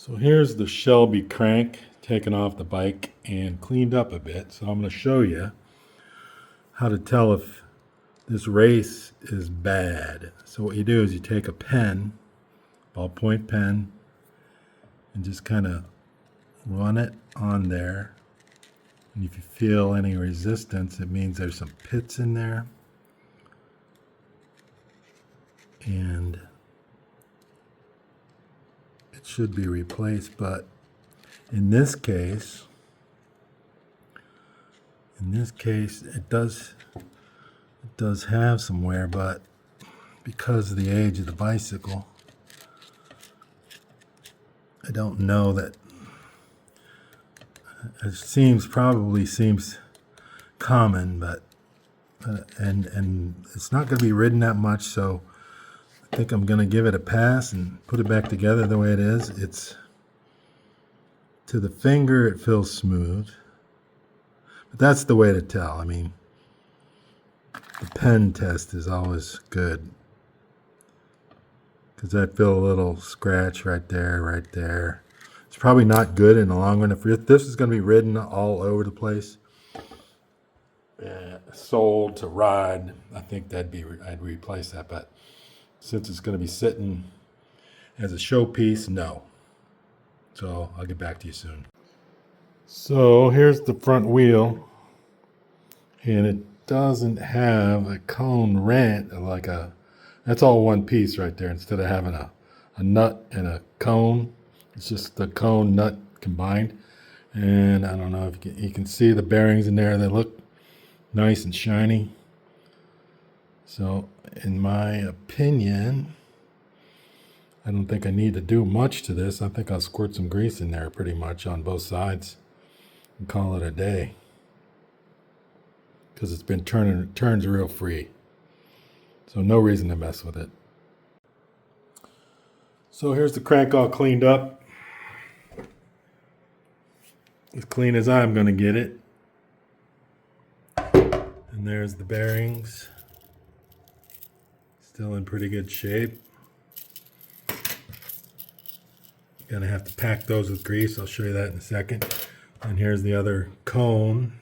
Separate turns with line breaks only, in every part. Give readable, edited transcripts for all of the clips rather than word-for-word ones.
So here's the Shelby crank taken off the bike and cleaned up a bit. So I'm going to show you how to tell if this race is bad. So what you do is you take a pen, ballpoint pen, and just kind of run it on there. And if you feel any resistance, it means there's some pits in there. And it should be replaced, but in this case, it does have some wear, but because of the age of the bicycle, I don't know that it probably seems common, but and it's not going to be ridden that much, so I think I'm going to give it a pass and put it back together the way it is. It's to the finger, it feels smooth, but that's the way to tell. I mean, the pen test is always good because I feel a little scratch right there. It's probably not good in the long run. If this is going to be ridden all over the place, sold to ride, I think I'd replace that. But since it's going to be sitting as a showpiece, no. So I'll get back to you soon. So here's the front wheel, and it doesn't have a cone rent that's all one piece right there. Instead of having a nut and a cone, it's just the cone nut combined. And I don't know if you can see the bearings in there. They look nice and shiny. So in my opinion, I don't think I need to do much to this. I think I'll squirt some grease in there pretty much on both sides and call it a day, because it's been turns real free. So no reason to mess with it. So here's the crank all cleaned up. As clean as I'm going to get it. And there's the bearings. Still in pretty good shape. Gonna have to pack those with grease. I'll show you that in a second. And here's the other cone.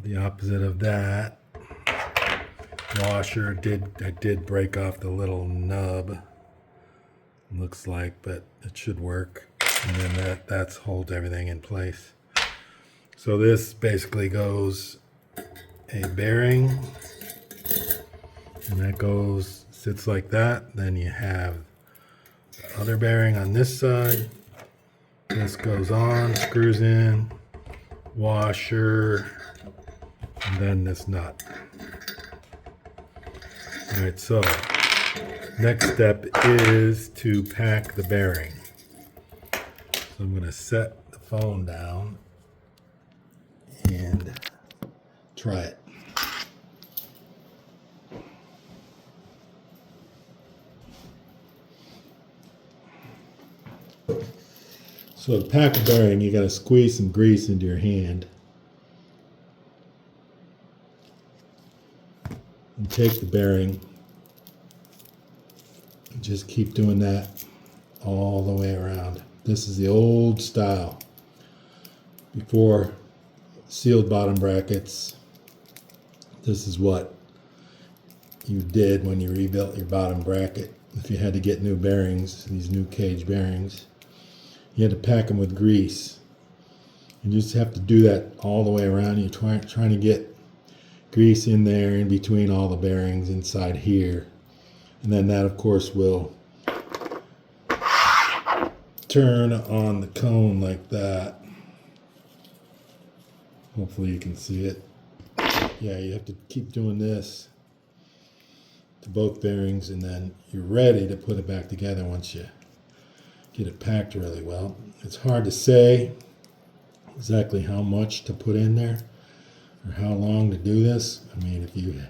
The opposite of that. Washer I did break off the little nub. Looks like, but it should work. And then that's holds everything in place. So this basically goes a bearing, and that sits like that. Then you have the other bearing on this side. This goes on, screws in, washer, and then this nut. All right, so next step is to pack the bearing. So I'm going to set the phone down and try it. So to pack a bearing, you got to squeeze some grease into your hand and take the bearing and just keep doing that all the way around. This is the old style. Before sealed bottom brackets, this is what you did when you rebuilt your bottom bracket. If you had to get new bearings, these new cage bearings, you had to pack them with grease. You just have to do that all the way around. You're trying to get grease in there in between all the bearings inside here. And then that, of course, will turn on the cone like that. Hopefully you can see it. Yeah, you have to keep doing this to both bearings, and then you're ready to put it back together once you get it packed really well. It's hard to say exactly how much to put in there or how long to do this. I mean, if you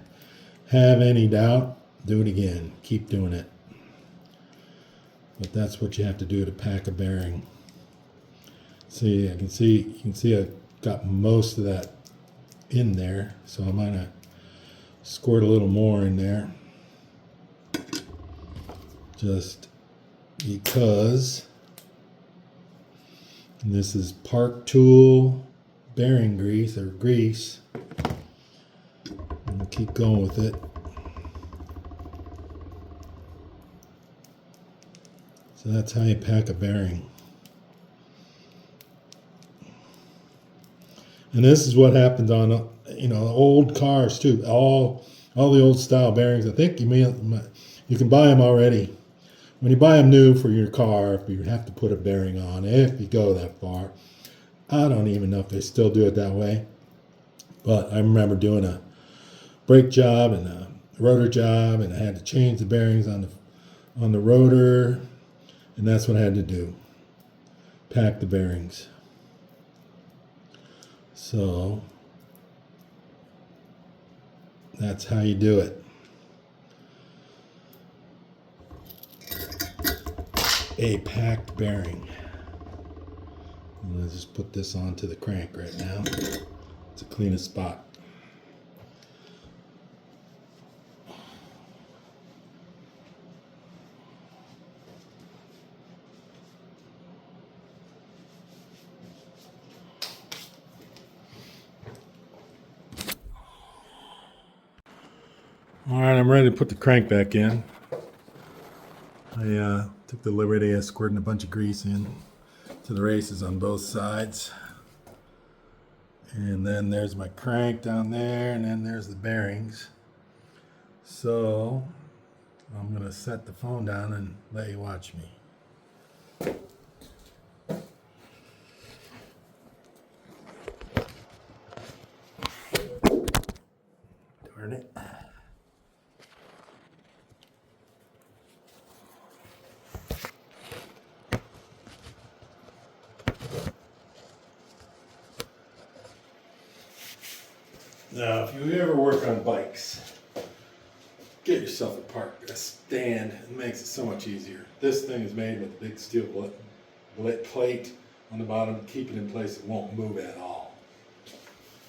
have any doubt, do it again. Keep doing it. But that's what you have to do to pack a bearing. See, you can see I got most of that in there, so I'm gonna squirt a little more in there, just because And this is Park Tool bearing grease or grease. And we'll keep going with it. So that's how you pack a bearing. And this is what happens on old cars too. All the old style bearings. I think you can buy them already. When you buy them new for your car, if you have to put a bearing on, if you go that far. I don't even know if they still do it that way. But I remember doing a brake job and a rotor job, and I had to change the bearings on the rotor, and that's what I had to do. Pack the bearings. So that's how you do it. A packed bearing. I'm going to just put this onto the crank right now. It's the cleanest spot. All right, I'm ready to put the crank back in. I took the liberty of squirting a bunch of grease in to the races on both sides. And then there's my crank down there, and then there's the bearings. So I'm going to set the phone down and let you watch me. Darn it. Now, if you ever work on bikes, get yourself a stand. It makes it so much easier. This thing is made with a big steel plate on the bottom, keep it in place. It won't move at all.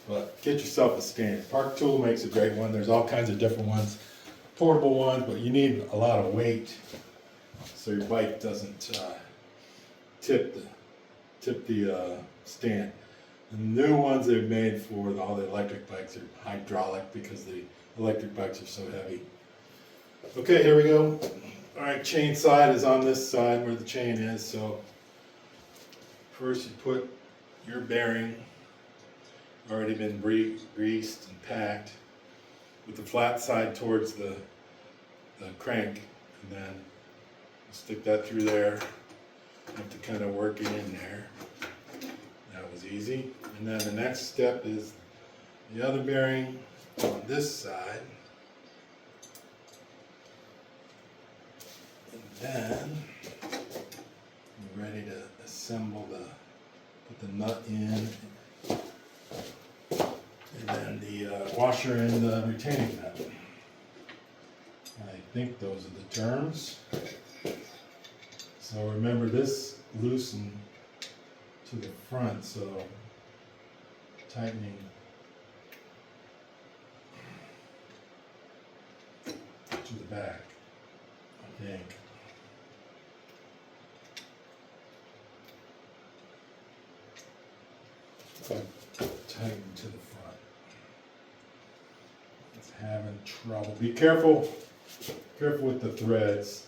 But get yourself a stand. Park Tool makes a great one. There's all kinds of different ones, portable ones, but you need a lot of weight so your bike doesn't tip the stand. The new ones they've made for all the electric bikes are hydraulic because the electric bikes are so heavy. Okay, here we go. All right, chain side is on this side where the chain is. So first you put your bearing, already been greased and packed, with the flat side towards the crank, and then stick that through there. You have to kind of work it in there. That was easy. And then the next step is the other bearing on this side. And then you're ready to assemble put the nut in, and then the washer and the retaining nut. I think those are the terms. So remember, this loosened to the front, so tightening to the back, I think. Tighten to the front. It's having trouble. Be careful with the threads.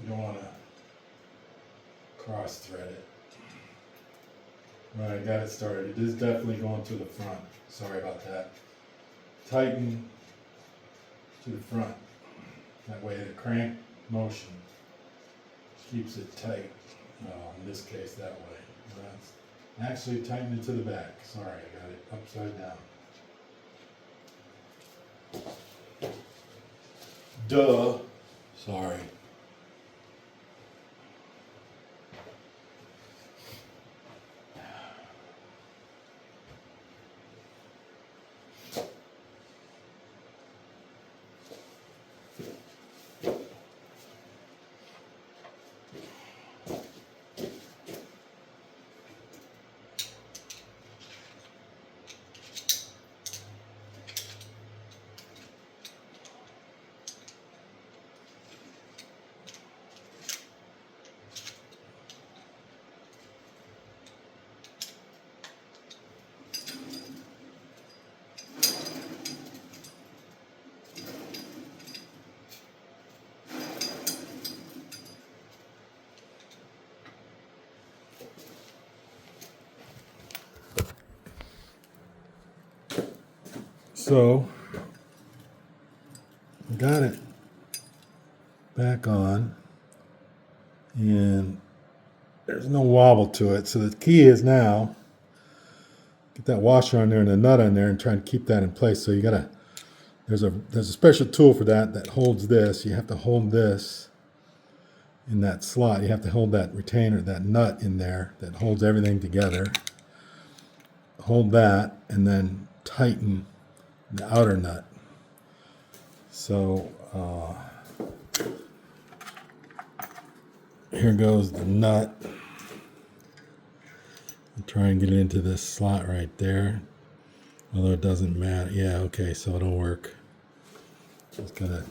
You don't want to cross thread it. Right, got it started. It is definitely going to the front. Sorry about that. Tighten to the front. That way the crank motion keeps it tight. In this case, that way. That's actually tighten it to the back. Sorry, I got it upside down. Duh. Sorry. So I got it back on, and there's no wobble to it. So the key is now get that washer on there and the nut on there and try and keep that in place. So you gotta, there's a special tool for that holds this. You have to hold this in that slot. You have to hold that retainer, that nut in there that holds everything together. Hold that and then tighten the outer nut. So here goes the nut. I'll try and get it into this slot right there. Although it doesn't matter. Yeah, okay, so it'll work. Just gotta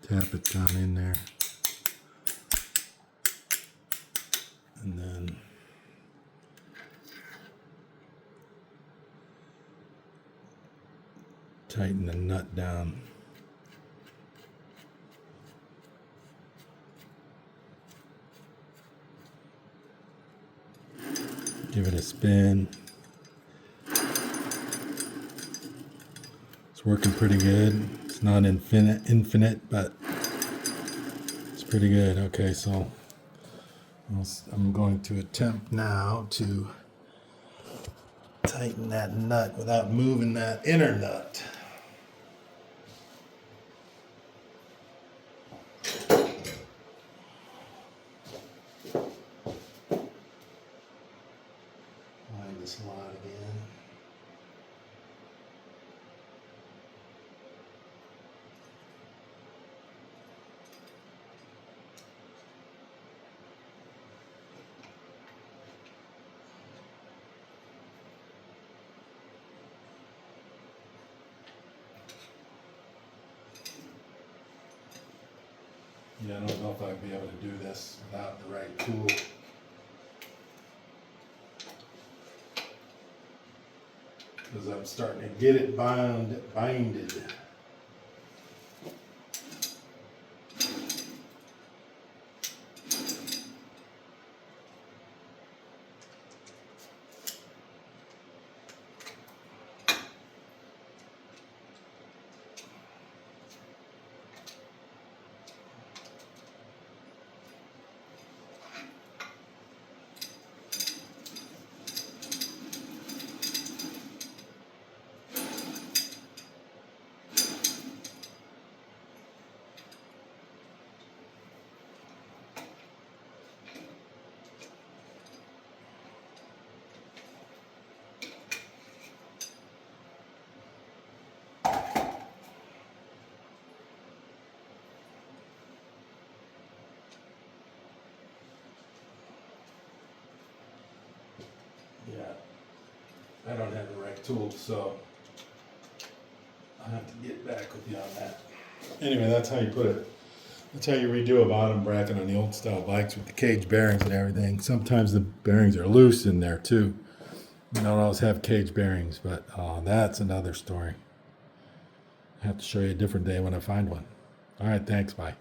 tap it down in there. And then tighten the nut down. Give it a spin. It's working pretty good. It's not infinite, but it's pretty good. Okay, so I'm going to attempt now to tighten that nut without moving that inner nut. Find the slot again. Yeah, I don't know if I'd be able to do this without the right tool. Because I'm starting to get it binded. Yeah, I don't have the right tool, so I'll have to get back with you on that. Anyway, that's how you put it. That's how you redo a bottom bracket on the old style bikes with the cage bearings and everything. Sometimes the bearings are loose in there too. You don't always have cage bearings, but that's another story. I have to show you a different day when I find one. All right, thanks, bye.